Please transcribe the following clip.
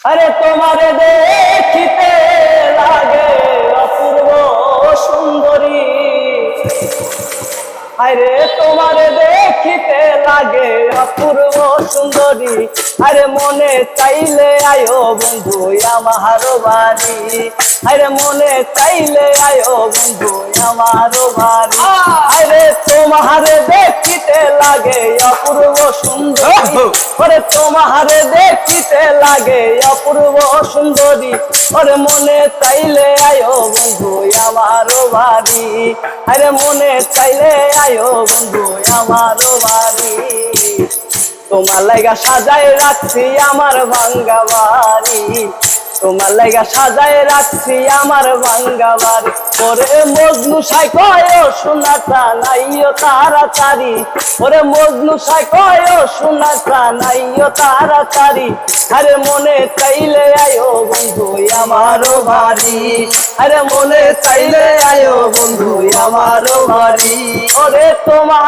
আরে তোমারে দেখিতে লাগে অপূর্ব সুন্দরী, আরে তোমারে দেখিতে লাগে অপূর্ব সুন্দরী। আরে মনে চাইলে আয়ো বন্ধু আমার বাড়ি, আরে মনে চাইলে আয়ো বন্ধু আমার বাড়ি। আরে তোমারে দেখিতে লাগে অপূর্ব সুন্দরী, ওরে তোমারে দেখিতে লাগে অপূর্ব সুন্দরী। ওরে মনে চাইলে আয়ো বন্ধু আমার বাড়ি, আরে মনে চাইলে আয়ো বন্ধু আমার বাড়ি। তোমার লাগা সাজায় রাখছি আমার ভাঙ্গা বাড়ি, তোমার লাগা সাজায় রাখছি আমার ভাঙ্গা বাড়ি। ওরে মজনু সাই কয় সোনাটা নাইও তাড়াতাড়ি, ওরে মজনু সাই কয় সোনাটা নাইও তাড়াতাড়ি। আরে মনে চাইলে আয়ো বন্ধু আমার বাড়ি, আরে মনে চাইলে আয়ো বন্ধু আমার বাড়ি। ওরে তোমার